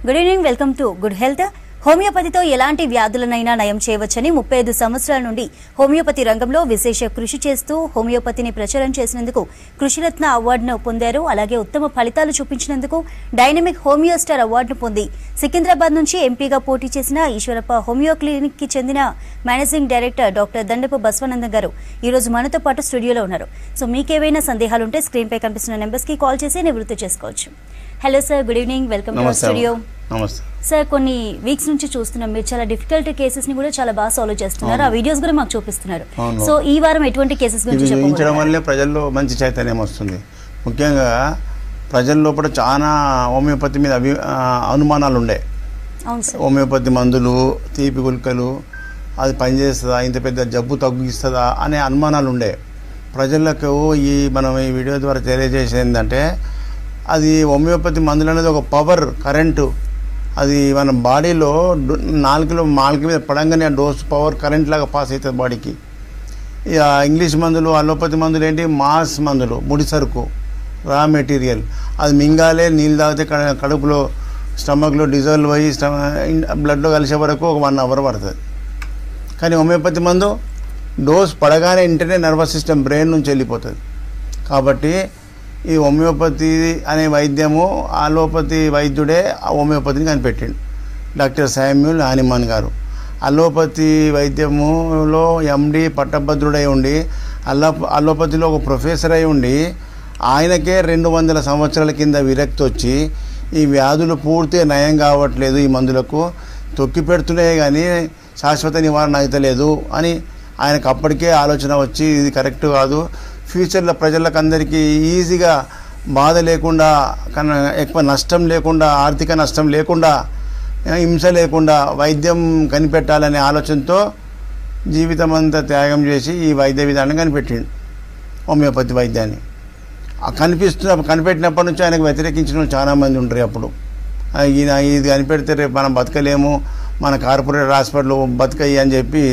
Good evening, welcome to good health. హోమియోపతితో ఎలాంటి వ్యాధులనైనా నయం చేయవచ్చని 35 సంవత్సరాల నుండి హోమియోపతి రంగంలో విశేష కృషి చేస్తూ హోమియోపతిని ప్రచారం చేసినందుకు కృషిరత్న అవార్డును పొందారు. అలాగే ఉత్తమ ఫలితాలు చూపించినందుకు డైనమిక్ హోమియో స్టార్ అవార్డును పొంది సికింద్రాబాద్ నుంచి ఎంపీగా పోటీ చేసిన ఈశ్వరప్ప హోమియో క్లినిక్ కి చెందిన మేనేజింగ్ డైరెక్టర్ డాక్టర్ దండపు బసవానందం గారు ఈ రోజు మనతో పాటు స్టూడియోలో ఉన్నారు. సో మీకేవైనా సందేహాలుంటే స్క్రీన్ పై కనిపిస్తున్న నెంబర్స్ కి కాల్ చేసి నివృత్తి చేసుకోవచ్చు. Hello sir, good evening, welcome to studio. నమస్తే సార్, కొన్ని వీక్స్ నుంచి చూస్తున్నాం మీరు చాలా డిఫికల్ట్ కేసెస్ ని కూడా చాలా బాగా సాల్వ్ చేస్తున్నారు. ఆ వీడియోస్ కూడా మాకు చూపిస్తున్నారు. సో ఈ వారం ఎటువంటి కేసెస్ గురించి చూపించడం వల్లే ప్రజల్లో మంచి చైతన్యం వస్తుంది. ముఖ్యంగా ప్రజల లోపల చాలా హోమియోపతి మీద అనుమానాలు ఉండే. హోమియోపతి మందులు, తీపి గుల్కలు అది పనిచేస్తుందా, ఇంత పెద్ద జబ్బు తగ్గిస్తుందా అనే అనుమానాలు ఉండే ప్రజలకు. మనం ఈ వీడియో ద్వారా తెలియజేసేది ఏంటంటే, అది హోమియోపతి మందులు అనేది ఒక పవర్ కరెంటు. అది మన బాడీలో నాలుగు మీద పడంగానే ఆ డోస్ పవర్ కరెంట్ లాగా పాస్ అవుతుంది బాడీకి. ఇక ఇంగ్లీష్ మందులు, అలోపతి మందులు ఏంటి, మాస్ మందులు, ముడి సరుకు, రా మెటీరియల్. అది మింగాలే, నీళ్ళు తాగితే కడుపులో స్టమక్లో డిజాల్వ్ అయ్యి బ్లడ్లో కలిసే వరకు ఒక 1 అవర్ పడుతుంది. కానీ హోమియోపతి మందు డోస్ పడగానే వెంటనే నర్వస్ సిస్టమ్ బ్రెయిన్ నుంచి వెళ్ళిపోతుంది. కాబట్టి ఈ హోమియోపతి అనే వైద్యము అలోపతి వైద్యుడే హోమియోపతిని కనిపెట్టిండు, డాక్టర్ శామ్యూల్ హానిమన్ గారు. అలోపతి వైద్యములో ఎండి పట్టభద్రుడై ఉండి అలోపతిలో ఒక ప్రొఫెసర్ అయి ఉండి ఆయనకే 200 సంవత్సరాల కింద విరక్తి వచ్చి ఈ వ్యాధులు పూర్తిగా నయం కావట్లేదు, ఈ మందులకు తొక్కి పెడుతున్నాయి కానీ శాశ్వత నివారణ అవుతలేదు అని ఆయనకు అప్పటికే ఆలోచన వచ్చి ఇది కరెక్ట్ కాదు, ఫ్యూచర్లో ప్రజలకు అందరికీ ఈజీగా బాధ లేకుండా, ఎక్కువ నష్టం లేకుండా, ఆర్థిక నష్టం లేకుండా, హింస లేకుండా వైద్యం కనిపెట్టాలనే ఆలోచనతో జీవితం అంతా త్యాగం చేసి ఈ వైద్య విధానం కనిపెట్టిండు, హోమియోపతి వైద్యాన్ని. కనిపెట్టినప్పటి నుంచి ఆయనకు వ్యతిరేకించిన చాలామంది ఉంటారు. అప్పుడు ఈయన ఇది కనిపెడితే రేపు మనం బతకలేము, మన కార్పొరేట్ హాస్పిటల్ బతకయ్యి అని చెప్పి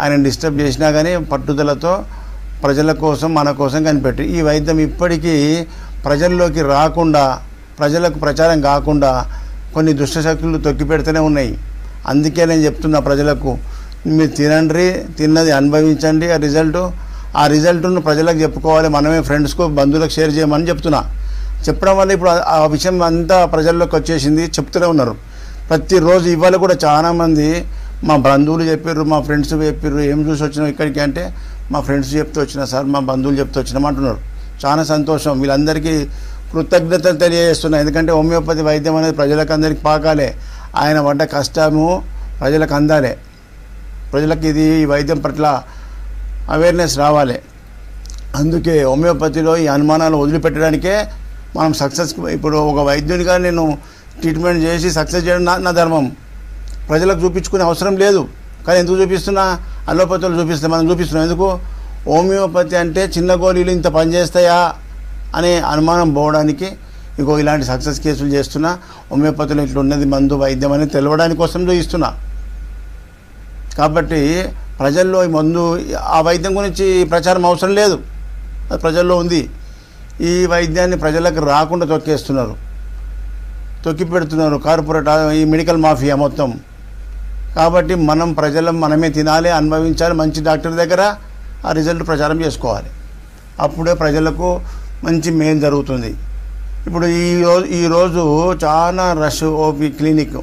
ఆయన డిస్టర్బ్ చేసినా కానీ పట్టుదలతో ప్రజల కోసం, మన కోసం కనిపెట్టి ఈ వైద్యం ఇప్పటికీ ప్రజల్లోకి రాకుండా, ప్రజలకు ప్రచారం కాకుండా కొన్ని దుష్టశక్తులు తొక్కి పెడుతూనే ఉన్నాయి. అందుకే నేను చెప్తున్నా ప్రజలకు, మీరు తినండి, తిన్నది అనుభవించండి, ఆ రిజల్ట్ను ప్రజలకు చెప్పుకోవాలి, మనమే ఫ్రెండ్స్కు, బంధువులకు షేర్ చేయమని చెప్తున్నా. చెప్పడం వల్ల ఇప్పుడు ఆ విషయం అంతా ప్రజల్లోకి వచ్చేసింది, చెప్తూనే ఉన్నారు ప్రతిరోజు. ఇవాళ కూడా చాలామంది మా బంధువులు చెప్పారు, మా ఫ్రెండ్స్ చెప్పారు, ఏం చూసి వచ్చినాం ఇక్కడికి అంటే, మా ఫ్రెండ్స్ చెప్తూ వచ్చినా సార్, మా బంధువులు చెప్తూ వచ్చినాం అంటున్నారు. చాలా సంతోషం. వీళ్ళందరికీ కృతజ్ఞతలు తెలియజేస్తున్నాయి. ఎందుకంటే హోమియోపతి వైద్యం అనేది ప్రజలకు అందరికీ పాకాలే, ఆయన పడ్డ కష్టము ప్రజలకు అందాలి, ప్రజలకు ఇది ఈ వైద్యం పట్ల అవేర్నెస్ రావాలి. అందుకే హోమియోపతిలో ఈ అనుమానాలు వదిలిపెట్టడానికే మనం సక్సెస్. ఇప్పుడు ఒక వైద్యునిగా నేను ట్రీట్మెంట్ చేసి సక్సెస్ చేయడం నా ధర్మం. ప్రజలకు చూపించుకునే అవసరం లేదు. కానీ ఎందుకు చూపిస్తున్నా, అలోపతిలో చూపిస్తే మనం చూపిస్తున్నాం. ఎందుకు? హోమియోపతి అంటే చిన్న గోళీలు ఇంత పనిచేస్తాయా అనే అనుమానం పోవడానికి ఇలాంటి సక్సెస్ కేసులు చేస్తున్నా. హోమియోపతిలో ఇట్లా ఉన్నది మందు వైద్యం అనేది తెలవడానికి కోసం చూపిస్తున్నా. కాబట్టి ప్రజల్లో ఈ మందు, ఆ వైద్యం గురించి ప్రచారం అవసరం లేదు, అది ప్రజల్లో ఉంది. ఈ వైద్యాన్ని ప్రజలకు రాకుండా తొక్కి పెడుతున్నారు కార్పొరేట్, ఈ మెడికల్ మాఫియా మొత్తం. కాబట్టి మనం మనమే తినాలి, అనుభవించాలి, మంచి డాక్టర్ దగ్గర ఆ రిజల్ట్ ప్రచారం చేసుకోవాలి. అప్పుడే ప్రజలకు మంచి మేలు జరుగుతుంది. ఇప్పుడు ఈరోజు చాలా రష్ ఓపీ క్లినిక్.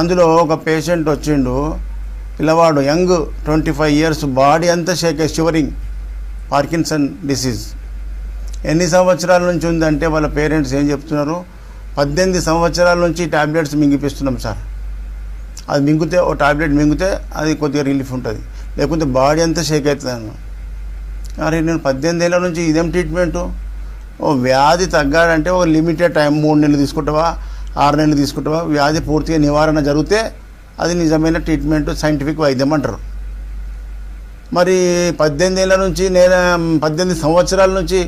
అందులో ఒక పేషెంట్ వచ్చిండు, పిల్లవాడు, యంగ్, 25 years, బాడీ అంతా షివరింగ్, పార్కిన్సన్ డిసీజ్. ఎన్ని సంవత్సరాల నుంచి ఉందంటే వాళ్ళ పేరెంట్స్ ఏం చెప్తున్నారు, 18 సంవత్సరాల నుంచి టాబ్లెట్స్ మింగిపిస్తున్నాం సార్. అది మింగితే, ఓ టాబ్లెట్ మింగితే అది కొద్దిగా రిలీఫ్ ఉంటుంది, లేకుంటే బాడీ అంతా షేక్ అవుతుంది. అరే నేను 18 ఏళ్ళ నుంచి ఇదేం ట్రీట్మెంటు? ఓ వ్యాధి తగ్గాలంటే ఒక లిమిటెడ్ టైం, 3 నెలలు తీసుకుంటావా, 6 నెలలు తీసుకుంటావా, వ్యాధి పూర్తిగా నివారణ జరిగితే అది నిజమైన ట్రీట్మెంట్, సైంటిఫిక్ వైద్యం అంటారు. మరి 18 ఏళ్ళ నుంచి, 18 సంవత్సరాల నుంచి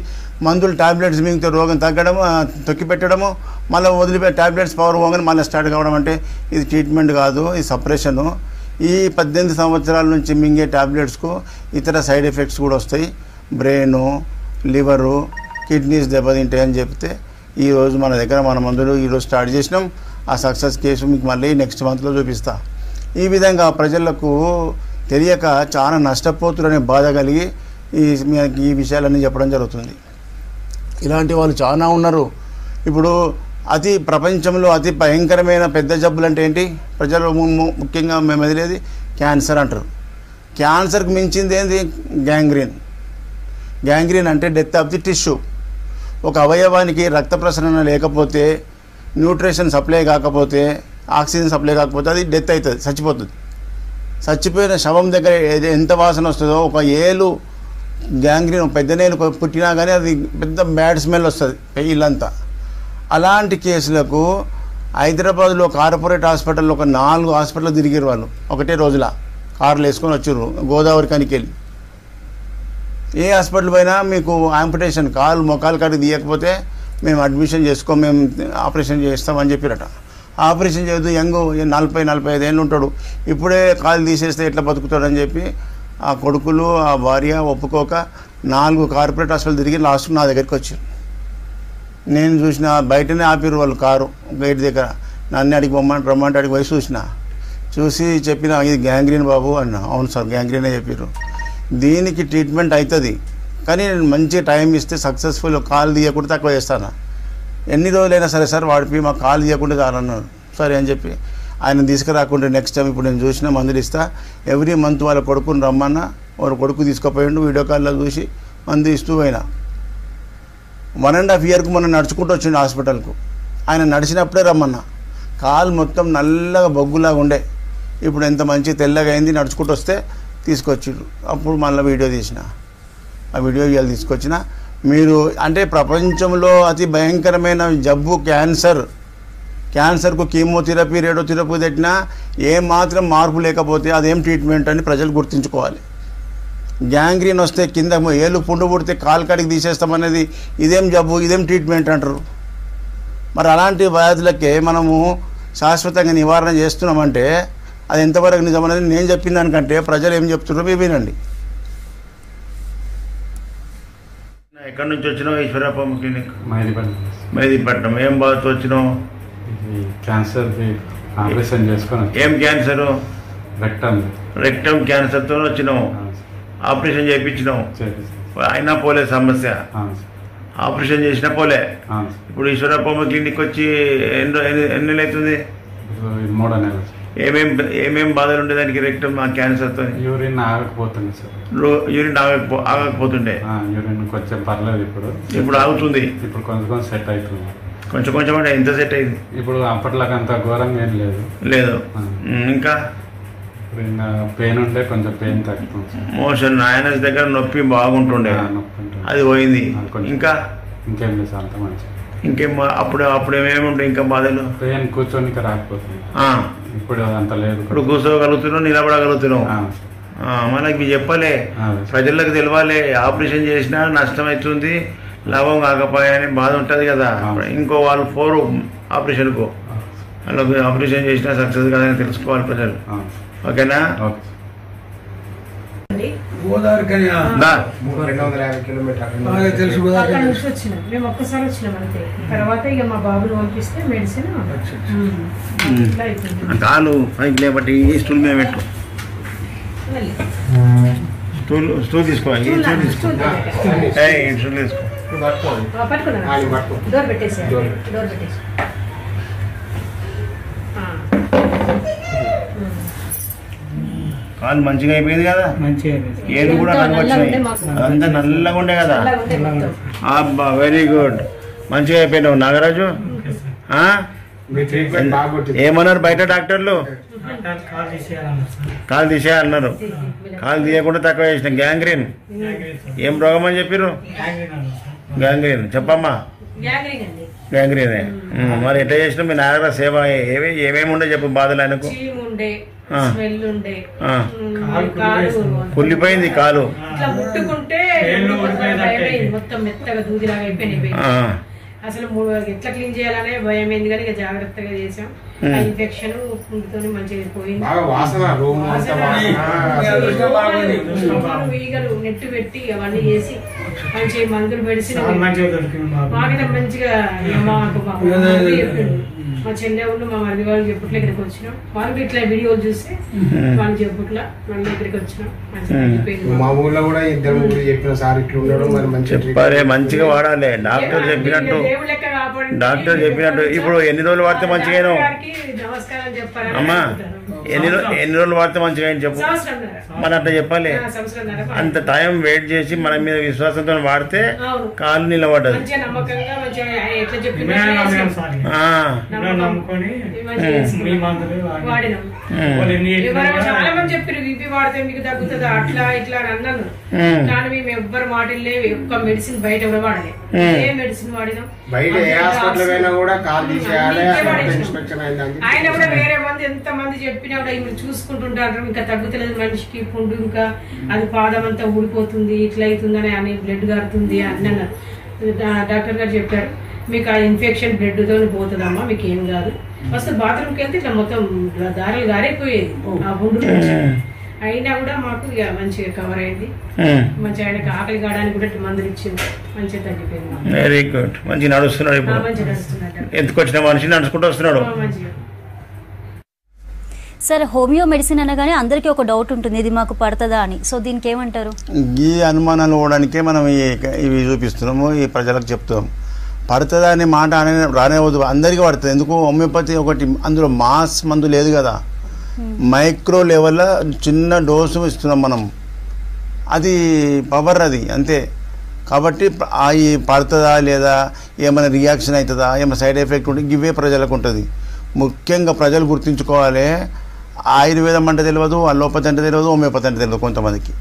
మందులు టాబ్లెట్స్ మింగితే రోగం తగ్గడము, తొక్కి పెట్టడము, మళ్ళీ వదిలిపెట్టి టాబ్లెట్స్ పవర్ పోగానే మళ్ళీ స్టార్ట్ కావడం అంటే ఇది ట్రీట్మెంట్ కాదు, ఇది సపరేషను. ఈ 18 సంవత్సరాల నుంచి మింగే టాబ్లెట్స్కు ఇతర సైడ్ ఎఫెక్ట్స్ కూడా వస్తాయి. బ్రెయిను, లివరు, కిడ్నీస్ దెబ్బతింటాయని చెప్తే ఈరోజు మన దగ్గర మన మందులు ఈరోజు స్టార్ట్ చేసినాం. ఆ సక్సెస్ కేసు మీకు మళ్ళీ నెక్స్ట్ మంత్లో చూపిస్తా. ఈ విధంగా ప్రజలకు తెలియక చాలా నష్టపోతురనే బాధ కలిగి ఈ విషయాలన్నీ చెప్పడం జరుగుతుంది. ఇలాంటి వాళ్ళు చాలా ఉన్నారు. ఇప్పుడు ప్రపంచంలో అతి భయంకరమైన పెద్ద జబ్బులు అంటే ఏంటి? ప్రజలు ముఖ్యంగా మేము ఎదిలేది క్యాన్సర్ అంటారు. క్యాన్సర్కి మించింది ఏంది? గ్యాంగ్రీన్ అంటే డెత్ ఆఫ్ ది టిష్యూ. ఒక అవయవానికి రక్త ప్రసరణ లేకపోతే, న్యూట్రిషన్ సప్లై కాకపోతే, ఆక్సిజన్ సప్లై కాకపోతే అది డెత్ అవుతుంది, చచ్చిపోతుంది. చచ్చిపోయిన శవం దగ్గర ఎంత వాసన వస్తుందో, ఒక ఏలు గ్యాంగ్రీన్ పెద్ద నేలు పుట్టినా కానీ అది పెద్ద బ్యాడ్ స్మెల్ వస్తుంది ఇల్లంతా. అలాంటి కేసులకు హైదరాబాద్లో కార్పొరేట్ హాస్పిటల్లో ఒక 4 హాస్పిటల్ తిరిగారు వాళ్ళు ఒకటే రోజుల. కార్లు వేసుకొని వచ్చారు గోదావరి కనికెళ్ళి. ఏ హాస్పిటల్ పోయినా మీకు ఆంపిటేషన్ మొకాలు కాడికి తీయకపోతే మేము అడ్మిషన్ చేసుకో, మేము ఆపరేషన్ చేస్తామని చెప్పారట. ఆపరేషన్ చేయొద్దు, యంగ్ 40-45 ఏళ్ళు ఉంటాడు, ఇప్పుడే కాలు తీసేస్తే ఎట్లా బతుకుతాడని చెప్పి ఆ కొడుకులు ఆ భార్య ఒప్పుకోక 4 కార్పొరేట్ హాస్పిటల్ తిరిగి లాస్ట్ నా దగ్గరికి వచ్చారు. నేను చూసిన బయటనే ఆపిరు వాళ్ళు కారు గేట్ దగ్గర. నన్ను అడిగి రమ్మంటే అడిగి పోయి చూసి చెప్పిన ఇది గ్యాంగ్రీన్ బాబు అన్న. అవును సార్ గ్యాంగ్రీనే చెప్పారు. దీనికి ట్రీట్మెంట్ అవుతుంది కానీ మంచి టైం ఇస్తే సక్సెస్ఫుల్. కాలు తీయకుండా తక్కువ చేస్తాను. ఎన్ని రోజులైనా సరే సార్ వాడిపి మా కాలు తీయకుండా చాలన్నారు. సరే అని చెప్పి ఆయన తీసుకురాకుండా నెక్స్ట్ టైం ఇప్పుడు నేను చూసిన మందులు ఇస్తా. ఎవ్రీ మంత్ వాళ్ళ కొడుకుని రమ్మన్నా, వాళ్ళ కొడుకు తీసుకుపోయిండు. వీడియో కాల్లో చూసి మందు ఇస్తూ పోయినా. 1.5 years మనం నడుచుకుంటూ వచ్చిండు హాస్పిటల్కు. ఆయన నడిచినప్పుడే రమ్మన్నా. కాలు మొత్తం నల్లగా బొగ్గులాగా ఉండే, ఇప్పుడు ఎంత మంచి తెల్లగా అయింది. నడుచుకుంటూ వస్తే తీసుకొచ్చిండు. అప్పుడు మళ్ళీ వీడియో తీసిన. ఆ వీడియో ఇవాళ తీసుకొచ్చిన. మీరు అంటే ప్రపంచంలో అతి భయంకరమైన జబ్బు క్యాన్సర్కు కీమోథెరపీ రేడియోథెరపీ పెట్టినా ఏమాత్రం మార్పు లేకపోతే అదేం ట్రీట్మెంట్ అని ప్రజలు గుర్తుంచుకోవాలి. గ్యాంగ్రీన్ వస్తే కింద ఏళ్ళు పుండు పుడితే కాలు కాడికి తీసేస్తామనేది ఇదేం జబ్బు, ఇదేం ట్రీట్మెంట్ అంటారు. మరి అలాంటి వ్యాధులకే మనము శాశ్వతంగా నివారణ చేస్తున్నామంటే అది ఎంతవరకు నిజమనేది నేను చెప్పిన దానికంటే ప్రజలు ఏం చెప్తున్నారో మీరు వినండి. ఎక్కడి నుంచి వచ్చినావు? ఈశ్వరప్ప క్లినిక్ మెహదీపట్నం. ఏం బాధతో వచ్చినావు? క్యాన్సర్ ఆపరేషన్ చేసుకుని. ఏం క్యాన్సరు? రెక్టమ్ క్యాన్సర్తో వచ్చినావు. ఆపరేషన్ చేయించినావు, అయినా పోలే సమస్య. ఆపరేషన్ చేసినా పోలే. ఇప్పుడు ఈశ్వరప్ప క్లినిక్ వచ్చి ఎన్ని నెలలు అవుతుంది? 3 నెలలు. ఏమేం బాధలు ఉండే దానికి? రెక్టమ్ క్యాన్సర్తో యూరిన్ ఆగకపోతుంది సార్. యూరిన్ ఆగకపోతుండే. యూరిన్ కొంచెం పర్లేదు, ఇప్పుడు ఆగుతుంది. ఇప్పుడు కొంచెం సెట్ అవుతుంది. కొంచెం అంటే ఎంత సెట్ అయింది? ఇప్పుడు అప్పట్లాగా అంత ఘోరంగా ఏం లేదు. ఇంకా పెయిన్ ఉండే, కొంచెం పెయిన్ తగ్గుతుంది. మోషన్ ఆయనస్ దగ్గర నొప్పి బాగుంటుండే, అది పోయింది. ఇంకా ఇంకేం లేదు సార్, అంత మంచి. ఇంకేం అప్పుడు ఏమేమి ఉంటాయి ఇంకా బాధలు? పెయిన్ కూర్చొని రాకపోతుంది. ఇప్పుడు అంత లేదు. ఇప్పుడు కూర్చోగలుగుతున్నావు, నిలబడగలుగుతున్నావు. మనకి చెప్పలే, ప్రజలకు తెలవాలి. ఆపరేషన్ చేసినా నష్టం అవుతుంది, లాభం కాకపోయాని బాధ ఉంటుంది కదా. ఇంకో వాళ్ళు 4 ఆపరేషన్కు వాళ్ళకి ఆపరేషన్ చేసినా సక్సెస్ కాదని తెలుసుకోవాలి ప్రజలు. ఓకేనా? గోదావరి మేము ఒక్కసారి వచ్చినాం అంతే. తర్వాత ఇక మా బాబులు పంపిస్తే మెడిసిన్ కాలు పైకి లేబట్టి ఈ స్టూల్ మీద పెట్టు. స్టూల్ తీసుకో, ఈ స్టూల్ తీసుకో, ఈ స్టూల్ తీసుకో. డోర్ పెట్టేసి కాలు మంచిగా అయిపోయింది కదా. ఏది కూడా కనిపించినాయి, అంతా నల్లగా ఉండే కదా. అబ్బా వెరీ గుడ్, మంచిగా అయిపోయినావు నాగరాజు. ఏమన్నారు బయట డాక్టర్లు? కాలు తీసేయాలన్నారు. కాలు తీయకుండా తక్కువ చేసిన. గ్యాంగ్రీన్ ఏం రోగం అని చెప్పారు? గ్యాంగ్రీన్ చెప్పమ్మా. గ్యాంగ్రీనే. మరి ఎట్లా చేసినా మీ నాగరాజు సేవ ఏమేమి ఉండే చెప్పు బాధలు ఆయనకు? కుళ్ళిపోయింది కాలు, మొత్తం మెత్తగా దూదిలాగా అయిపోయింది. అసలు ఎట్లా క్లీన్ చేయాలనే భయం అయింది, కానీ ఇక జాగ్రత్తగా చేసాం. ఇన్ఫెక్షన్ ఫుడ్తో మంచిగా పోయింది. ఈగలు నెట్టు పెట్టి అవన్నీ చేసి మంచి మందులు మెడిసిన్ మాకైతే మంచిగా మా చెల్లె ఉండి మా మరిది వాళ్ళు చెప్పుట్ల ఇక్కడికి వచ్చినాం. వాళ్ళు ఇట్లా వీడియోలు చూసి వాళ్ళు చెప్పుట్ల మళ్ళీ ఇక్కడికి వచ్చినాం. మా ఊర్లో కూడా ఇద్దరు ముగ్గురు చెప్పిన సార్ ఇట్లా ఉండడం మరి మంచిగా వాడాలి. డాక్టర్ చెప్పినట్టు ఇప్పుడు ఎన్ని రోజులు వాడితే మంచిగా నమస్కారం చెప్పాలి అమ్మా, ఎన్ని రోజులు వాడితే మంచిగా చెప్పు. మన అట్లా చెప్పాలి. అంత టైం వెయిట్ చేసి మన మీద విశ్వాసంతో వాడితే కాలు నిలబడ్డది. చాలా మంది చెప్పారు బీపీ వాడితే మీకు తగ్గుతుందా అట్లా ఇట్లా అని అన్నాను. కానీ మేము ఎవ్వరు మాటలు లేవు. ఒక్క మెడిసిన్ బయట కూడా వాడలేదు. ఏ మెడిసిన్ వాడినాం ఆయన కూడా వేరే మంది ఎంత మంది చెప్పినా కూడా ఇప్పుడు చూసుకుంటుంటారు. ఇంకా తగ్గుతలేదు మనిషికి పుండు, ఇంకా అది పాదం అంతా ఊడిపోతుంది, ఇట్లా అవుతుందని అని బ్లడ్ గారుతుంది అని అన్నారు. డాక్టర్ గారు చెప్పారు మీకు ఆ ఇన్ఫెక్షన్ బ్లడ్ తో పోతుందమ్మా, మీకు ఏం కాదు. ఫస్ట్ బాత్రూమ్కి వెళ్తే ఇట్లా మొత్తం దారులు గారైపోయేది ఆ పుండు నుంచి. అయినా కూడా మాకు ఇక మంచిగా కవర్ అయింది. మంచిగా ఆయనకి ఆకలి కావడానికి కూడా మందులు ఇచ్చింది, మంచిగా తగ్గిపోయింది. Very good. మంచిగా నడుస్తున్నాడు. మంచిగా నడుస్తున్నాడు. ఎందుకు వచ్చిన మనిషి నడుచుకుంటూ వస్తున్నాడు. మంచిగా. సార్, హోమియో మెడిసిన్ అనగానే అందరికీ ఒక డౌట్ ఉంటుంది, ఇది మాకు పడుతుందా అని. సో దీనికి ఏమంటారు? ఈ అనుమానాలు పోవడానికే మనం ఇవి చూపిస్తున్నాము, ఈ ప్రజలకు చెప్తున్నాం. పడుతుందా అనే మాట రానేవద్దు. అందరికీ పడుతుంది. ఎందుకు? హోమియోపతి ఒకటి అందులో మాస్ మందు లేదు కదా, మైక్రో లెవెల్లో చిన్న డోసు ఇస్తున్నాం మనం. అది పవర్, అది అంతే. కాబట్టి అవి పడుతుందా లేదా, ఏమైనా రియాక్షన్ అవుతుందా, ఏమైనా సైడ్ ఎఫెక్ట్ ఉంటుంది, ఇవే ప్రజలకు ఉంటుంది. ముఖ్యంగా ప్రజలు గుర్తుంచుకోవాలి, ఆయుర్వేదం అంటే తెలియదు, అలోపతి అంటే తెలియదు, హోమియోపతి అంటే తెలియదు కొంతమందికి.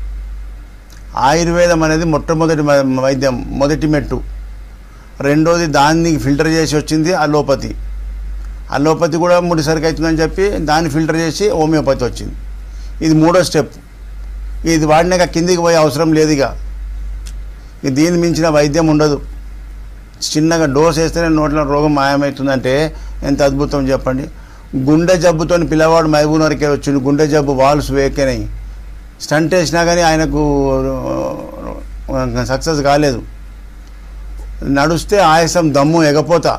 ఆయుర్వేదం అనేది మొట్టమొదటి వైద్యం, మొదటి మెట్టు. రెండోది దాన్ని ఫిల్టర్ చేసి వచ్చింది అలోపతి. అలోపతి కూడా ముడిసరికి అవుతుందని చెప్పి దాన్ని ఫిల్టర్ చేసి హోమియోపతి వచ్చింది. ఇది మూడో స్టెప్. ఇది వాడినాక కిందికి పోయే అవసరం లేదు. ఇక దీన్ని మించిన వైద్యం ఉండదు. చిన్నగా డోస్ వేస్తేనే నోట్ల రోగం మాయమవుతుందంటే ఎంత అద్భుతం చెప్పండి. గుండె జబ్బుతో పిల్లవాడు మహబూబ్నగర్కి వచ్చిండు. గుండె జబ్బు వాల్స్ వేకేనాయి. స్టంట్ వేసినా కానీ ఆయనకు సక్సెస్ కాలేదు. నడుస్తే ఆయాసం, దమ్ము, ఎగపోతా,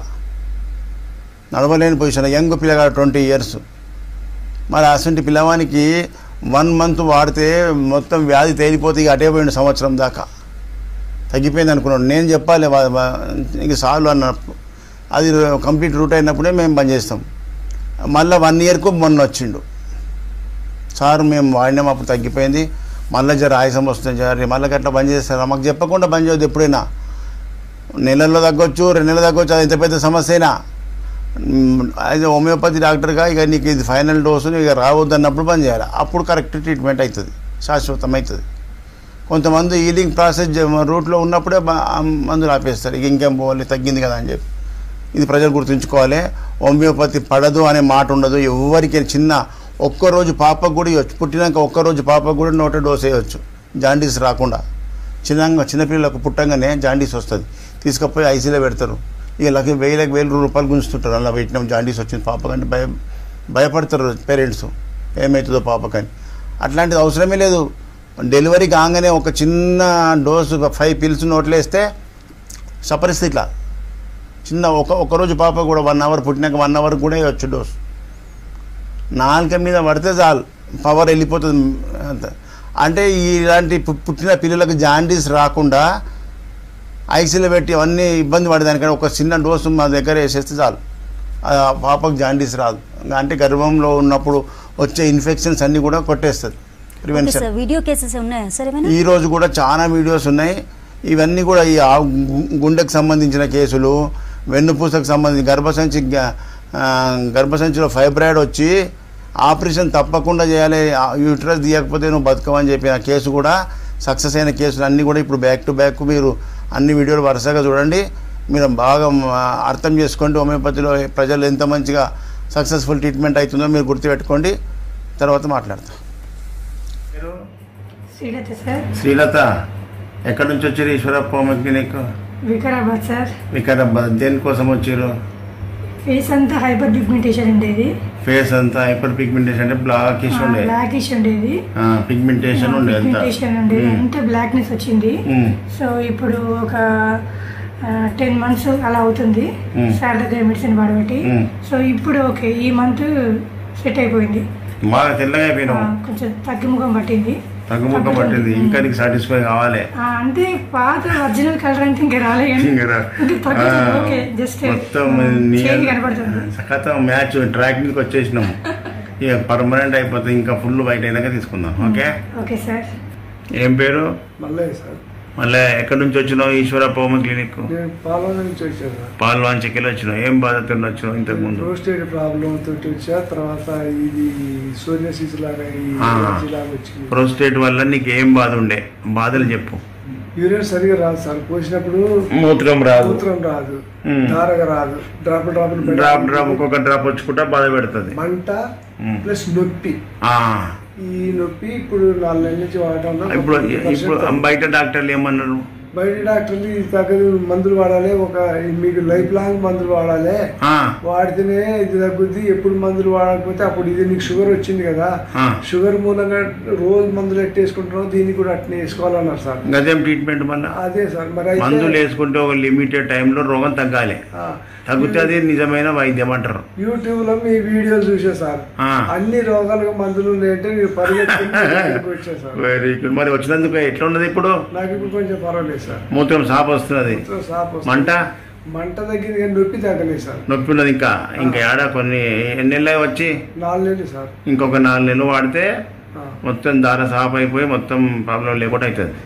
నడవలేని పొజిషన్. యంగ్ పిల్లగాడు 20 years. మరి అసంటి పిల్లవానికి 1 month వాడితే మొత్తం వ్యాధి తేలిపోతే ఇక అటే పోయిండు సంవత్సరం దాకా. తగ్గిపోయింది అనుకున్నాడు. నేను చెప్పాలి ఇక సాల్వ్ అన్నప్పుడు అది కంప్లీట్ రూట్ అయినప్పుడే మేము బంద్ చేస్తాం. మళ్ళీ 1 yearకు మొన్న వచ్చిండు సార్, మేము వాడినాం అప్పుడు తగ్గిపోయింది, మళ్ళీ జర ఆయాసం వస్తుంది సార్, మళ్ళీ అట్లా బంద్ చేస్తారు. మాకు చెప్పకుండా బంద్ చేయొద్దు. ఎప్పుడైనా నెలల్లో తగ్గొచ్చు, 2 నెలలు తగ్గొచ్చు, అది ఎంత పెద్ద సమస్య అయినా. అది హోమియోపతి డాక్టర్గా ఇక నీకు ఇది ఫైనల్ డోసు, ఇక రావద్దు అన్నప్పుడు బంద్ చేయాలి. అప్పుడు కరెక్ట్ ట్రీట్మెంట్ అవుతుంది, శాశ్వతం అవుతుంది. కొంతమంది హీలింగ్ ప్రాసెస్ రూట్లో ఉన్నప్పుడే మందులు ఆపేస్తారు. ఇక ఇంకేం పోవాలి, తగ్గింది కదా అని చెప్పి. ఇది ప్రజలు గుర్తుంచుకోవాలి. హోమియోపతి పడదు అనే మాట ఉండదు. ఎవరికి చిన్న ఒక్కరోజు పాపకు కూడా ఇవ్వచ్చు. పుట్టినాక ఒక్కరోజు పాపకు కూడా 1 డోస్ వేయవచ్చు, జాండీస్ రాకుండా. చిన్నపిల్లలకు పుట్టంగానే జాండీస్ వస్తుంది, తీసుకుపోయి ఐసీలో పెడతారు. ఇక 1000 రూపాయలు గుంజుతుంటారు. అలా పెట్టినాం జాండీస్ వచ్చింది పాపకంటే భయపడతారు పేరెంట్స్, ఏమవుతుందో పాపకని. అట్లాంటిది అవసరమే లేదు. డెలివరీ కాగానే ఒక చిన్న డోసు 5 pills నోట్లో వేస్తే సపరిస్తే ఇట్లా చిన్న ఒకరోజు పాప కూడా 1 hour పుట్టినాక 1 hour కూడా వేయవచ్చు డోసు. నాలుక మీద పడితే చాలు, పవర్ వెళ్ళిపోతుంది అంత. అంటే ఇలాంటి పుట్టిన పిల్లలకు జాండీస్ రాకుండా ఐసీలో పెట్టి అవన్నీ ఇబ్బంది పడేదానికంటే ఒక చిన్న డోసు మా దగ్గర వేసేస్తే చాలు, పాపకు జాండీస్ రాదు. అంటే గర్భంలో ఉన్నప్పుడు వచ్చే ఇన్ఫెక్షన్స్ అన్నీ కూడా కొట్టేస్తుంది. ప్రివెన్షన్. వీడియో కేసెస్ ఉన్నాయా సార్? ఈ రోజు కూడా చాలా వీడియోస్ ఉన్నాయి. ఇవన్నీ కూడా ఈ గుండెకు సంబంధించిన కేసులు, వెన్నుపూసకు సంబంధించి గర్భసంచిలో ఫైబ్రాయిడ్ వచ్చి ఆపరేషన్ తప్పకుండా చేయాలి, యూట్రస్ తీయకపోతే నువ్వు బతకమని చెప్పిన కేసు కూడా సక్సెస్ అయిన కేసులు అన్నీ కూడా ఇప్పుడు బ్యాక్ టు బ్యాక్ మీరు అన్ని వీడియోలు వరుసగా చూడండి. మీరు బాగా అర్థం చేసుకోండి. హోమియోపతిలో ప్రజలు ఎంత మంచిగా సక్సెస్ఫుల్ ట్రీట్మెంట్ అవుతుందో మీరు గుర్తుపెట్టుకోండి. తర్వాత మాట్లాడతాం. శ్రీలత సార్. శ్రీలత, ఎక్కడి నుంచి వచ్చారు? ఈశ్వరప్ప క్లినిక్. వికారాబాద్ సార్. వికారాబాద్. దేనికోసం వచ్చారు? ఫేస్ అంతా హైపర్ పిగ్మెంటేషన్ ఉండేది. ఫేస్ అంతా హైపర్ పిగ్మెంటేషన్ అంటే బ్లాకిష్ ఉండేది. బ్లాకిష్ ఉండేది. పిగ్మెంటేషన్ ఉండేది. అంటే బ్లాక్నెస్ వచ్చింది. సో ఇప్పుడు ఒక 10 months అలా అవుతుంది సార్ దగ్గర మెడిసిన్ వాడబట్టి. సో ఇప్పుడు ఓకే, ఈ మంత్ సెట్ అయిపోయింది. బాగా తెల్లగా అయిపోయినావు. కొంచెం తగ్గుముఖం పట్టింది. ఇంకా నీకు సాటిస్ఫై కావాలి అంటే పాత ఒరిజినల్ కలర్ అంటే ఇంకా రాలేదు. మొత్తం మ్యాచ్ ట్రాక్ మీదకి వచ్చేసినాము. ఇక పర్మనెంట్ అయిపోతుంది. ఇంకా ఫుల్ వైట్ అయినాక తీసుకుందాం. Okay okay sir. ఏం పేరు? మల్లయ్య సార్. మళ్ళీ ఎక్కడి నుంచి వచ్చినావు? Eeshwarappa homeo clinic. పాల్వాన్ నుంచి వచ్చాను. పాల్వాన్ చెక్కిలో వచ్చినావు. ఏం బాధతో వచ్చినావు ఇంతకు ముందు? ప్రోస్టేట్ ప్రాబ్లం తోటి వచ్చా. తర్వాత ఇది సోరియాసిస్ లాగా వచ్చింది. ప్రోస్టేట్ వల్ల నీకు ఏం బాధ ఉండే? బాధలు చెప్పు. యూరిన్ సరిగా రాదు సార్. పోసినప్పుడు మూత్రం రాదు. దారగా రాదు. డ్రాప్ ఒక్కొక్క డ్రాప్ వచ్చుకుంటా బాధ పెడుతుంది. మంట ప్లస్ నొప్పి. ఈ నొప్పి ఇప్పుడు 4 నెలల నుంచి వాడటం. ఇప్పుడు బయట డాక్టర్లు ఏమన్నారు? బయట డాక్టర్లు ఇది తగ్గదు, మందులు వాడాలి, మీకు లైఫ్ లాంగ్ మందులు వాడాలి, వాడితేనే ఇది తగ్గుద్ది. ఎప్పుడు మందులు వాడకపోతే అప్పుడు ఇది నీకు షుగర్ వచ్చింది కదా, షుగర్ మూలంగా రోజు మందులు ఎట్టేసుకుంటున్నావు, దీన్ని కూడా అట్నే వేసుకోవాలన్నారు సార్. అదేం ట్రీట్మెంట్ మళ్ళీ? అదే సార్. మరి మందులు వేసుకుంటే ఒక లిమిటెడ్ టైంలో రోగం తగ్గాలి. తగ్గితే అది నిజమైన వైద్యం అంటారు. యూట్యూబ్ లో మీ వీడియోలు చూసే సార్, అన్ని రోగాలకు మందులు ఉన్నాయంటే మీరు పరిగెత్తి వచ్చా సార్. Very good. మరి వచ్చినందుకు ఎట్లా ఉన్నది ఇప్పుడు? నాకు ఇప్పుడు కొంచెం పర్వాలేదు సార్. మూత్రం సాప్ వస్తున్నది. మంట తగ్గింది కానీ నొప్పి తగ్గలేదు సార్. నొప్పి ఉన్నది ఇంకా ఏడా కొన్ని ఎన్ని నెలలు వచ్చి? 4 నెలలు సార్. ఇంకొక 4 నెలలు వాడితే మొత్తం దార సాప్ అయిపోయి మొత్తం ప్రాబ్లం లేకుండా అవుతుంది.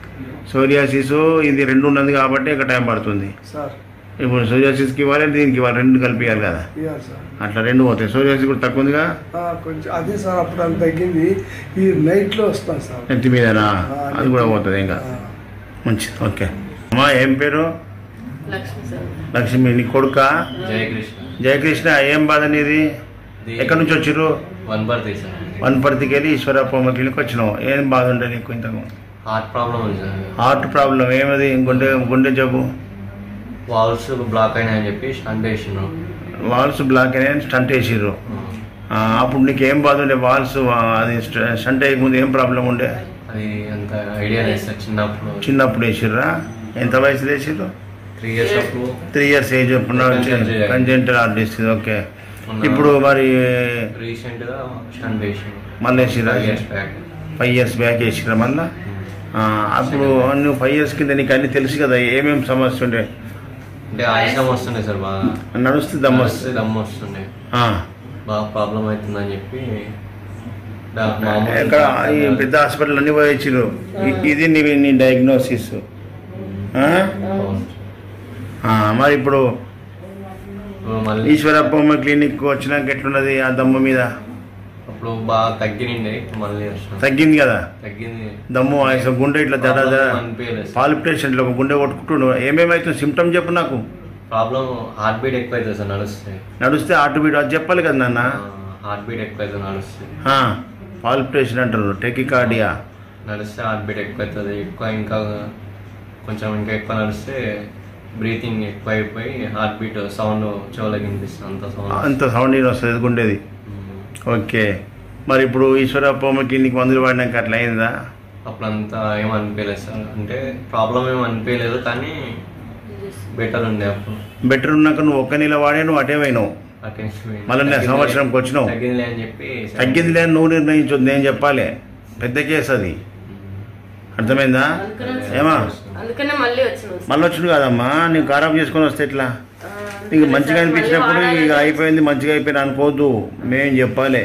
సోరియాసిస్ ఇది 2 ఉన్నది కాబట్టి ఇక టైం పడుతుంది సార్. ఇప్పుడు సోరియాసిస్కి ఇవ్వాలి, దీనికి ఇవ్వాలి, 2 కలిపియాలి కదా, అట్లా 2 పోతాయి. సోరియాసిస్ కూడా తక్కువ ఉందిగా కొంచెం. అదే సార్ అప్పుడు అంత తగ్గింది. ఈ నైట్ లో వస్తాను సార్. నెత్తి మీదనా? అది కూడా పోతుంది ఇంకా. మంచిది. ఓకే అమ్మా, ఏం పేరు? లక్ష్మి. నీ కొడుక? జయకృష్ణ. ఏం బాధ నీది? ఎక్కడి నుంచి వచ్చిర్రు? వనపర్తికి వెళ్ళి ఈశ్వరప్ప హోమియో క్లినిక్ వచ్చినావు. ఏం బాధ ఉండే నీకు ఇంతకు? Heart problem. ఏమది? గుండె జబ్బు. వాల్స్ బ్లాక్ అయినాయని చెప్పి స్టంట్ వేసిర్రు. వాల్స్ బ్లాక్ అయినాయని స్టంట్ వేసిర్రు. అప్పుడు నీకు ఏం బాధ ఉండే? వాల్స్ అది స్టంట్ అయ్యకముందు ఏం ప్రాబ్లం ఉండే? అది అంత ఐడియా లేదు సార్. చిన్నప్పుడు వేసిర్రా? ఎంత వయసులో వేసిర్రు? 3 years age. Congenital heart disease. Okay. ఇప్పుడు మరి రీసెంట్ గా స్టంట్ వేసిర్రు. మళ్ళీ వేసిర్రా? 5 years బ్యాక్ వేసిర్రా మళ్ళా? అప్పుడు నువ్వు 5 years కింద నీకు అన్ని తెలుసు కదా, ఏమేమి సమస్య ఉండే? అంటే ఆయాసం వస్తుండే సార్, బాగా నడుస్తే దమ్ము వస్తుండే, బాగా ప్రాబ్లం అవుతుందని చెప్పి ఎక్కడ ఈ పెద్ద హాస్పిటల్ అన్ని పోయి వచ్చిర్రు. ఇది నీ డయాగ్నోసిస్. మరి ఇప్పుడు ఈశ్వరప్ప హోమియో క్లినిక్ వచ్చినాక ఎట్లున్నది ఆ దమ్ము మీద? అప్పుడు బాగా తగ్గింది, మళ్ళీ తగ్గింది కదా? తగ్గింది. దమ్ము, ఆయాసం, గుండె ఇట్లా పాలిపిటేషన్ ఇట్లా గుండె కొట్టుకుంటుండు. ఏమేమైతుంది సిమ్టమ్ చెప్పు నాకు. ప్రాబ్లం హార్ట్ బీట్ ఎక్కువ అవుతుంది సార్. నడిస్తే హార్ట్ బీట్ అది చెప్పాలి కదా నాన్న. హార్ట్ బీట్ ఎక్కువ అవుతుంది నడిస్తే. పాలిపిటేషన్ అంటారు, టెకికార్డియా. నడిస్తే హార్ట్ బీట్ ఎక్కువ అవుతుంది. ఇంకా ఎక్కువ నడిస్తే బ్రీతింగ్ ఎక్కువ అయిపోయి హార్ట్ బీట్ సౌండ్ చెవులకి వినిపిస్తుంది. అంత సౌండ్ వస్తుంది గుండెది. ఓకే. మరి ఇప్పుడు ఈశ్వరప్ప హోమియో క్లినిక్ మందులు వాడినాక అట్లా అయిందా? అప్పుడంతా ఏం అనిపించలేదు సార్. అంటే ప్రాబ్లం ఏం అనిపించలేదు, కానీ బెటర్ ఉండే. అప్పుడు బెటర్ ఉన్నాక నువ్వు 1 నెల వాడే నువ్వు అటే పోయినావు. మళ్ళీ నేను సంవత్సరంకి వచ్చినావు. తగ్గిందిలే అని చెప్పి. తగ్గిందిలే అని నువ్వు నిర్ణయించొద్దు, నేను చెప్పాలి. పెద్ద కేసు అది, అర్థమైందా? ఏమా మళ్ళీ వచ్చింది కాదమ్మా. నీకు ఖరాబ్ చేసుకొని వస్తే ఎట్లా? నీకు మంచిగా అనిపించినప్పుడు ఇక అయిపోయింది, మంచిగా అయిపోయింది అనుకోవద్దు. మేము చెప్పాలి,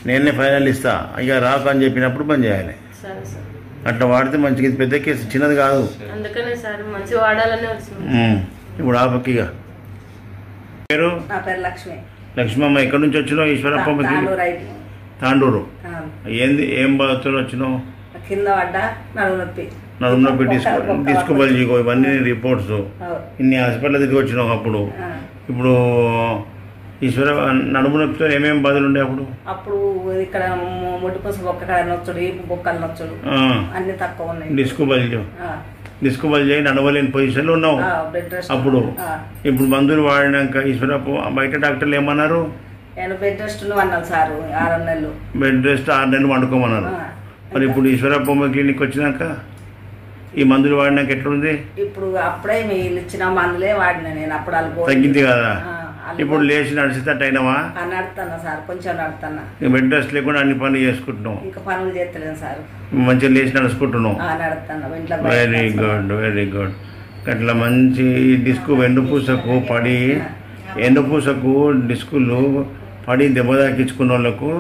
నేనే ఫైనల్ ఇస్తా, ఇక రాకు అని చెప్పినప్పుడు పని చేయాలి. అట్లా వాడితే మంచిగా. ఇది పెద్ద కేసు, చిన్నది కాదు. ఇప్పుడు ఆపక్కిగా పేరు? లక్ష్మమ్మ. ఎక్కడి నుంచి వచ్చినావు? ఈశ్వరప్ప తాండూరు. ఏంది ఏం బాధతో వచ్చినావు? నడుము నొప్పి, డిస్క్ బల్జీగో, ఇవన్నీ రిపోర్ట్స్. ఇన్ని హాస్పిటల్ తిరిగి వచ్చినావు అప్పుడు. ఇప్పుడు ఈశ్వర నడుము నొప్పితో ఏమేమి బాధలు ఉండే అప్పుడు? ఇక్కడ మొట్టు కోసం ఒక్క నొచ్చుడు, బొక్కలు నొచ్చుడు అన్ని తక్కువ ఉన్నాయి. డిస్క్ బల్జీ డిస్క్ బల్జ్ అయి నడవలేని పొజిషన్లో ఉన్నావు అప్పుడు. ఇప్పుడు మందులు వాడినాక ఈశ్వరప్ప బయట డాక్టర్లు ఏమన్నారు? బెడ్ రెస్ట్ అన్నారు సార్, 6 నెలలు బెడ్ రెస్ట్ 6 నెలలు వండుకోమన్నారు. మరి ఇప్పుడు ఈశ్వరప్ప క్లినిక్ వచ్చినాక ఈ మందులు వాడినాక ఎట్లుంది? ఇప్పుడు అప్పుడే మీరు ఇచ్చిన మందులే వాడినా నేను. అప్పుడు తగ్గింది కదా? ఇప్పుడు లేచి నడిచేటట్టు అయినావా? నడుతున్నా సార్, కొంచెం నడుతున్నా. బెడ్ రెస్ట్ లేకుండా అన్ని పనులు చేసుకుంటున్నావు? ఇంకా పనులు చేస్తలేను సార్, మంచిగా లేచి నడుచుకుంటున్నావు. నడుతున్నా. Very good, very good. అట్లా మంచి డిస్క్ వెన్నుపూసకు పడి, వెన్నుపూసకు డిస్కులు పడి దెబ్బ తాకించుకున్న వాళ్ళకు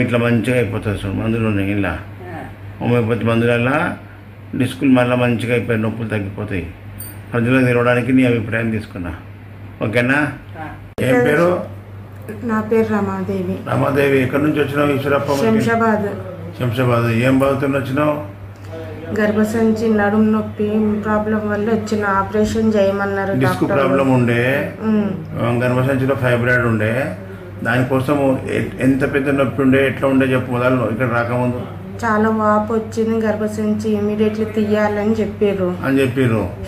ఇట్లా మంచిగా అయిపోతుంది సార్. మందులు ఉన్నాయి ఇలా, హోమియోపతి మందులల్లా డిస్కులు మళ్ళీ మంచిగా అయిపోయి నొప్పులు తగ్గిపోతాయి. ప్రజలకు తెలవడానికి నీ అభిప్రాయం తీసుకున్నా. ఓకేనా? ఏం పేరు? నా పేరు రమాదేవి. రమాదేవి, ఎక్కడి నుంచి వచ్చినావు? ఈశ్వరప్ప శంషాబాద్. శంషాబాద్. ఏం బాధతో వచ్చినావు? గర్భసంచి నడుము నొప్పి ప్రాబ్లం వల్ల వచ్చిన, ఆపరేషన్ చేయమన్నారు. డిస్క్ ప్రాబ్లం ఉండే, గర్భసంచిలో ఫైబ్రాయిడ్ ఉండే, దానికోసం ఎంత పెద్ద నొప్పి ఉండే, ఎట్లా ఉండే చెప్పు మొదలు ఇక్కడ రాకముందు. చాలా వాపు వచ్చింది, గర్భసంచి ఇమీడియట్లీ తీయాలని చెప్పారు.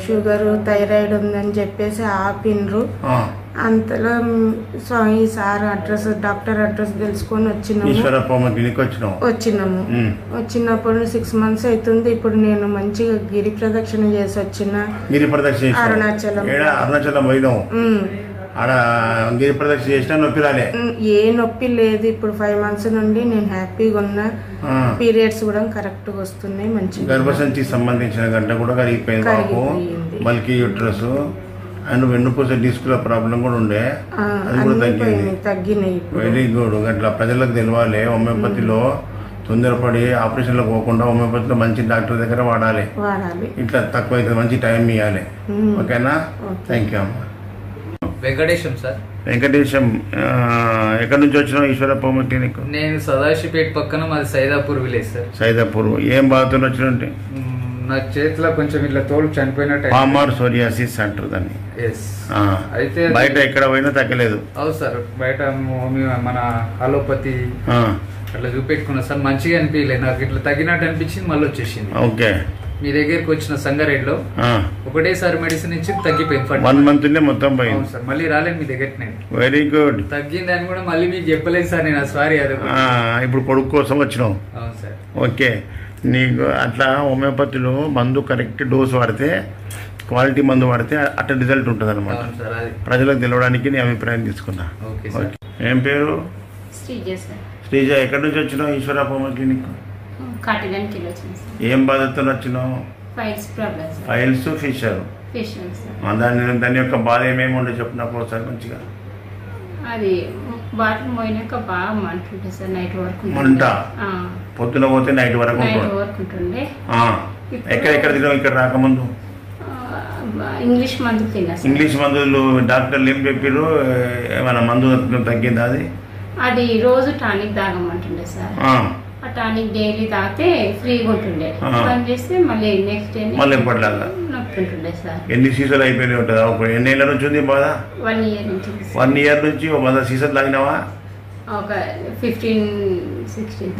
షుగర్ థైరాయిడ్ ఉందని చెప్పేసి ఆపిండ్రు. అంతలో ఈ సార్ అడ్రస్, డాక్టర్ అడ్రస్ తెలుసుకొని వచ్చినాము. వచ్చినప్పుడు 6 months అవుతుంది. ఇప్పుడు నేను మంచిగా గిరి ప్రదక్షిణ చేసి వచ్చిన. అరుణాచలం పోయినావు? ఆడ గిరి ప్రదక్షిణ చేసినా నొప్పి రాలే? ఏ నొప్పి లేదు. ఇప్పుడు 5 months నుండి నేను హ్యాపీగా ఉన్నా. పీరియడ్స్ కూడా కరెక్ట్ గా వస్తున్నాయి. మంచిగా గర్భసంచికి సంబంధించిన గంట కూడా కరిగిపోయింది మాకు. మల్కీ యూట్రస్ అండ్ వెన్నుపూస డిస్కుల ప్రాబ్లం కూడా ఉండే, అది కూడా తగ్గినాయి. Very good. అట్లా ప్రజలకు తెలవాలి. హోమియోపతిలో తొందరపడి ఆపరేషన్లకు పోకుండా హోమియోపతిలో మంచి డాక్టర్ దగ్గర వాడాలి. ఇట్లా తక్కువ అయితే మంచి టైం ఇవ్వాలి. ఓకేనా? థ్యాంక్ యూ అమ్మా. వెంకటేశం సార్. వెంకటేశం, ఎక్కడి నుంచి వచ్చినావు? ఈశ్వరప్ప క్లినిక్. నేను సదాశివపేట పక్కన, మాది సైదాపూర్ విలేజ్ సార్. సైదాపూర్. ఏం బాధతో వచ్చినంటే? నా చేతిలో కొంచెం ఇట్లా తోలు చనిపోయినట్టు. పామార్ సోరియాసిస్ అంటారు దాన్ని. అయితే బయట ఎక్కడ పోయినా తగ్గలేదు? అవును సార్, బయట మన అలోపతి అట్లా చూపెట్టుకున్నా సార్, మంచిగా అనిపించలేదు నాకు. ఇట్లా తగ్గినట్టు అనిపించింది, మళ్ళీ వచ్చేసింది. ఓకే. మీ దగ్గరికి వచ్చిన సంగారెడ్డిలో ఒకటేసారి మెడిసిన్ ఇచ్చి తగ్గిపోయింది. 1 month మొత్తం పోయింది సార్. మళ్ళీ రాలేదు మీ దగ్గరికి నేను. Very good. తగ్గిందని కూడా మళ్ళీ మీకు చెప్పలేదు సార్ నేను. సారీ. అది ఇప్పుడు కొడుకు కోసం వచ్చినావు? అవును సార్. ఓకే. నీకు అట్లా హోమియోపతిలో మందు కరెక్ట్ డోస్ వాడితే, క్వాలిటీ మందు వాడితే అట్లా రిజల్ట్ ఉంటుంది అనమాట. ప్రజలకు తెలవడానికి నీ అభిప్రాయం తీసుకున్నా. ఏం పేరు? శ్రీజ. ఎక్కడి నుంచి వచ్చినావు? ఈశ్వరప్ప క్లినిక్. ఏం బాధతో వచ్చినావు? Piles, fissure. దాని యొక్క బాధ ఏమేమి ఉండే చెప్పు నాకు ఒకసారి మంచిగా. అది బాటిల్ మోయినాక బాగా మంటుండే సార్, నైట్ వరకు మంట. పొద్దున పోతే నైట్ వరకు ఉంటుండే. ఎక్కడెక్కడ తిన్నావు ఇక్కడ రాకముందు? ఇంగ్లీష్ మందులు తిన్నా. ఇంగ్లీష్ మందులు డాక్టర్లు ఏం చెప్పారు? ఏమైనా మందు తగ్గిందా? అది రోజు టానిక్ తాగమంటుండే సార్. ఆ టానిక్ డైలీ తాగితే ఫ్రీగా ఉంటుండే. బంద్ చేస్తే మళ్ళీ నెక్స్ట్ డే మళ్ళీ ఎప్పటిలాగా నొప్పి ఉంటుండే సార్. ఎన్ని సీసాలు అయిపోయినాయి ఉంటుందా? ఎన్ని ఏళ్ళ నుంచి ఉంది బాధ? 1 year నుంచి. 1 year నుంచి 100 సీసాలు తాగినావా? ఒక 15-16.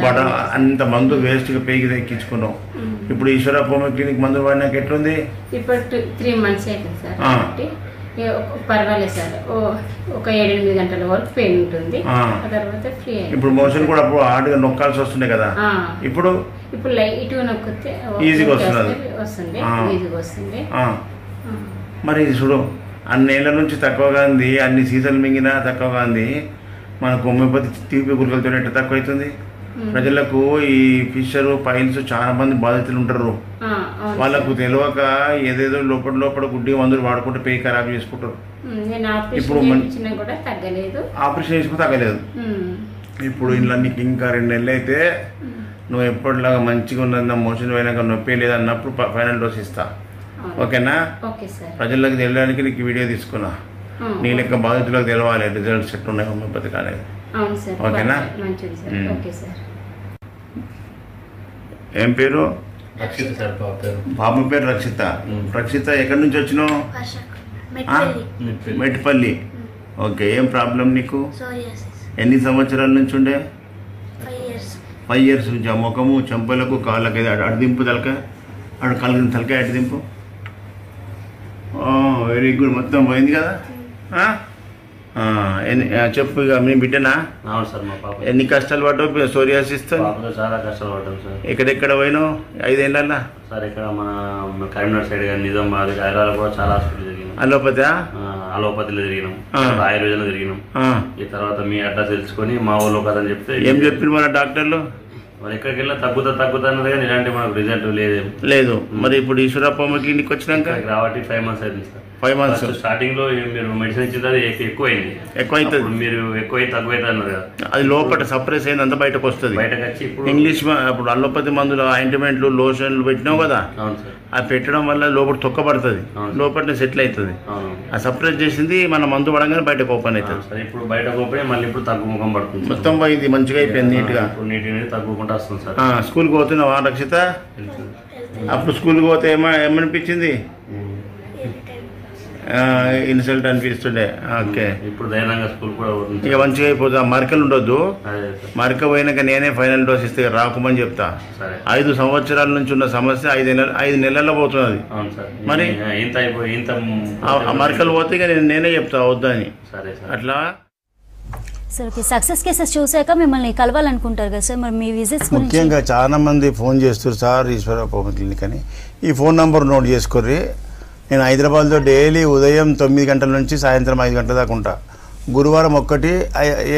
అంత మందు వేస్ట్ గా పేగి ఎక్కించుకున్నావు. ఇప్పుడు ఈశ్వరప్ప క్లినిక్ మందులు వాడినాక ఎట్లుంది? ఇప్పుడు 3 months అవుతుంది సార్. కాబట్టి పర్వాలేదు సార్. ఒక 7-8 గంటల వరకు పెయిన్ ఉంటుంది, ఆ తర్వాత ఫ్రీ. ఇప్పుడు మోషన్ కూడా అప్పుడు హార్డ్గా నొక్కాల్సి వస్తుంది కదా, ఇప్పుడు లైట్ నొక్కితే ఈజీగా వస్తుంది. మరి ఇది చూడు, అన్నేళ్ల నుంచి తక్కువగా ఉంది, అన్ని సీజన్లు మింగినా తక్కువగా ఉంది. మనకు హోమియోపతి తీపి గురికలతో ఎట్లా తక్కువ అవుతుంది? ప్రజలకు ఈ ఫిషర్ పైల్స్ చాలా మంది బాధితులు ఉంటారు. వాళ్ళకు తెలియక ఏదేదో లోపల గుడ్డి మందులు వాడుకుంటే పేయి ఖరాబ్ చేసుకుంటారు. ఇప్పుడు ఆపరేషన్ చేసుకుంటే తగ్గలేదు. ఇప్పుడు ఇంట్లో నీకు ఇంకా 2 నెలలు అయితే నువ్వు ఎప్పటిలాగా మంచిగా ఉన్నది, మోషన్ పోయినాక నొప్పి లేదు అన్నప్పుడు ఫైనల్ డోస్ ఇస్తా. ఓకేనా? ప్రజలకు తెలియడానికి నీకు వీడియో తీసుకున్నా. నీ లెక్క బాధితులకు తెలవాలి రిజల్ట్స్ ఎట్లున్నాయి హోమియోపతి కాలేదు. ఓకేనా? ఏం పేరు? బాబు పేరు రక్షిత. రక్షిత ఎక్కడి నుంచి వచ్చినావు? మెట్పల్లి. ఓకే. ఏం ప్రాబ్లం నీకు? ఎన్ని సంవత్సరాల నుంచి ఉండే? 5 years నుంచి. ఆ ముఖము చెంపలకు కాళ్ళకి అడ్డింపు తలక అక్కడ కలిగిన తలకాయ అటు దింపు. వెరీ గుడ్, మొత్తం పోయింది కదా. చెప్పు ఇక మీ బిడ్డనా? అవును సార్, మా పాప. ఎన్ని కష్టాలు పడ్డావు సోరియాసిస్తో? చాలా కష్టాలు పడ్డాం సార్. ఎక్కడెక్కడ పోయినావు 5 ఏళ్ళ? సార్ ఇక్కడ మన కరీంనగర్ సైడ్ కానీ నిజామాబాద్ హైదరాబాద్ కూడా చాలా హాస్పిటల్ తిరిగినాం. అలోపతిలో తిరిగినాం, ఆయుర్వేదంలో తిరిగినాం. ఈ తర్వాత మీ అడ్రస్ తెలుసుకొని మా ఊళ్ళో కదని చెప్తే ఏం చెప్పిన మన డాక్టర్లు? మరి ఎక్కడికి వెళ్ళా తగ్గుతా అన్నది కానీ ఇలాంటి మనకు రిజల్ట్ లేదు. మరి ఇప్పుడు ఈశ్వరప్ప క్లినిక్ వచ్చినాక రాబట్టి 5 months అయింది సార్. 5 months స్టార్టింగ్ లో మీరు మెడిసిన్ ఇచ్చింది అది ఎక్కువైంది, మీరు ఎక్కువైతే తగ్గుతుంది అన్నారు కదా. అది లోపల సప్రెస్ అయింది, అంతా బయటకు వస్తుంది. బయటకు వచ్చి ఇప్పుడు ఇంగ్లీష్ ఇప్పుడు అలోపతి మందులు ఆయింట్మెంట్లు లోషన్లు పెట్టినావు కదా, అది పెట్టడం వల్ల లోపల తొక్కబడుతుంది, లోపల సెటిల్ అవుతుంది. ఆ సప్రెస్ చేసింది మన మందు పడంగానే బయటకు ఓపెన్ అవుతుంది. ఇప్పుడు బయటకు ఓపెన్ మళ్ళీ ఇప్పుడు తగ్గుముఖం పడుతుంది. మొత్తం పోయింది, మంచిగా అయిపోయింది, నీట్గా తగ్గుకుంటూ వస్తుంది సార్. స్కూల్కి పోతున్నావా రక్షిత? అప్పుడు స్కూల్కి పోతే ఏమనిపించింది? ఇన్సల్ట్ అనిపిస్తుండే. ఓకే, ఇప్పుడు ధైర్యంగా స్కూల్ కూడా ఇక మంచిగా అయిపోతా. మరకలు ఉండొద్దు, మరక పోయినాక నేనే ఫైనల్ డోస్ ఇస్తే రాకుమని చెప్తా. 5 సంవత్సరాల నుంచి ఉన్న సమస్య 5 నెలల్లో పోతున్నది. మరి మరకలు పోతే ఇక నేనే చెప్తా వద్దని. అట్లా సార్ సక్సెస్ కేసెస్ చూసాక మిమ్మల్ని కలవాలనుకుంటారు కదా సార్, మరి మీ విజిట్స్ ముఖ్యంగా చాలా మంది ఫోన్ చేస్తారు సార్ ఈశ్వరప్ప క్లినిక్ అని. ఈ ఫోన్ నంబర్ నోట్ చేసుకోర్రి. నేను హైదరాబాద్లో డైలీ ఉదయం 9 గంటల నుంచి సాయంత్రం 5 గంటల దాకా ఉంటా. గురువారం ఒక్కటి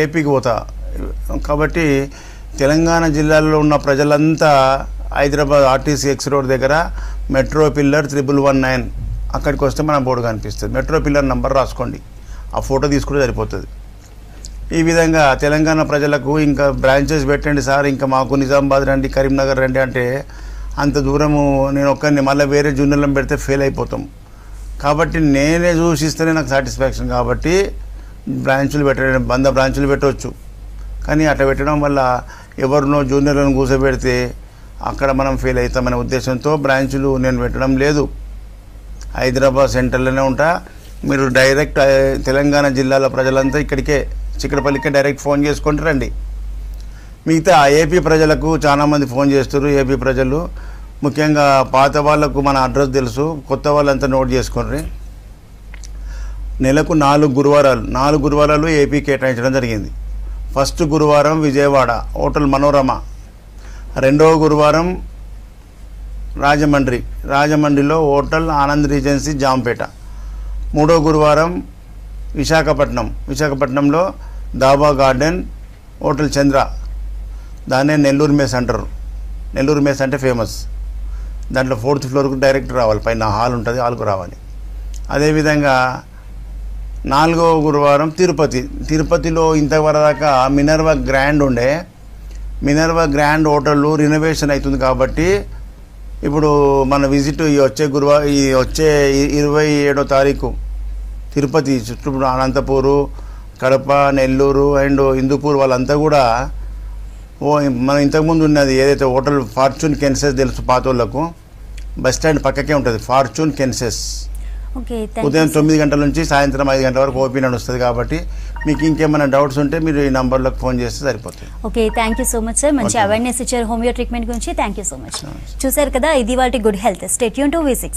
ఏపీకి పోతా. కాబట్టి తెలంగాణ జిల్లాలో ఉన్న ప్రజలంతా హైదరాబాద్ ఆర్టీసీ ఎక్స్ రోడ్ దగ్గర మెట్రో పిల్లర్ 1119 అక్కడికి వస్తే మన బోర్డు కనిపిస్తుంది. మెట్రో పిల్లర్ నంబర్ రాసుకోండి, ఆ ఫోటో తీసుకుంటే సరిపోతుంది. ఈ విధంగా తెలంగాణ ప్రజలకు ఇంకా బ్రాంచెస్ పెట్టండి సార్, ఇంకా మాకు నిజామాబాద్ రండి, కరీంనగర్ రండి అంటే అంత దూరము నేను ఒక్కరిని మళ్ళీ వేరే జూనియర్లను పెడితే ఫెయిల్ అయిపోతాం. కాబట్టి నేనే చూసిస్తేనే నాకు సాటిస్ఫాక్షన్. కాబట్టి బ్రాంచులు పెట్టడం 100 బ్రాంచులు పెట్టవచ్చు, కానీ అట్లా పెట్టడం వల్ల ఎవరినో జూనియర్లను కూర్చోబెడితే అక్కడ మనం ఫెయిల్ అవుతామనే ఉద్దేశంతో బ్రాంచులు నేను పెట్టడం లేదు. హైదరాబాద్ సెంటర్లోనే ఉంటా. మీరు డైరెక్ట్ తెలంగాణ జిల్లాల ప్రజలంతా ఇక్కడికే చిక్కడపల్లికే డైరెక్ట్ ఫోన్ చేసుకుంటూ రండి. మిగతా ఏపీ ప్రజలకు చాలామంది ఫోన్ చేస్తారు. ఏపీ ప్రజలు ముఖ్యంగా పాత వాళ్ళకు మన అడ్రస్ తెలుసు, కొత్త వాళ్ళంతా నోట్ చేసుకోండి. నెలకు 4 గురువారాలు ఏపీ కేటాయించడం జరిగింది. ఫస్ట్ గురువారం విజయవాడ హోటల్ మనోరమ, రెండవ గురువారం రాజమండ్రిలో హోటల్ ఆనంద్ రీజెన్సీ జాంపేట, మూడో గురువారం విశాఖపట్నంలో దాబా గార్డెన్ హోటల్ చంద్ర, దాన్నే నెల్లూరు మెస్ అంటారు. నెల్లూరు మెస్ అంటే ఫేమస్. దాంట్లో 4th ఫ్లోర్కు డైరెక్ట్ రావాలి, పైన హాల్ ఉంటుంది, హాల్కు రావాలి. అదేవిధంగా 4వ గురువారం తిరుపతిలో ఇంతవరదాకా మినర్వా గ్రాండ్ ఉండే. మినర్వా గ్రాండ్ హోటల్ రినోవేషన్ అవుతుంది కాబట్టి ఇప్పుడు మన విజిట్ ఈ వచ్చే 27వ తారీఖు తిరుపతి చుట్టూ అనంతపూరు, కడప, నెల్లూరు అండ్ హిందూపూర్ వాళ్ళంతా కూడా మనం ఇంతకుముందు ఉన్నది ఏదైతే హోటల్ ఫార్చ్యూన్ కెన్సెస్ తెలుసు పాత వాళ్ళకు, బస్ స్టాండ్ పక్కకే ఉంటుంది ఫార్చ్యూన్ కెన్సెస్. ఉదయం 9 గంటల నుంచి సాయంత్రం 5 గంటల వరకు ఓపీ నడుస్తుంది. కాబట్టి మీకు ఇంకేమైనా డౌట్స్ ఉంటే మీరు ఈ నంబర్లకు ఫోన్ చేస్తే సరిపోతుంది. Okay, thank you so much sir. మంచి అవేర్నెస్ ఇచ్చారు హోమియో ట్రీట్మెంట్ గురించి. Thank you so much. చూసారు కదా, ఇది వాటి good health. Stay tune to V6.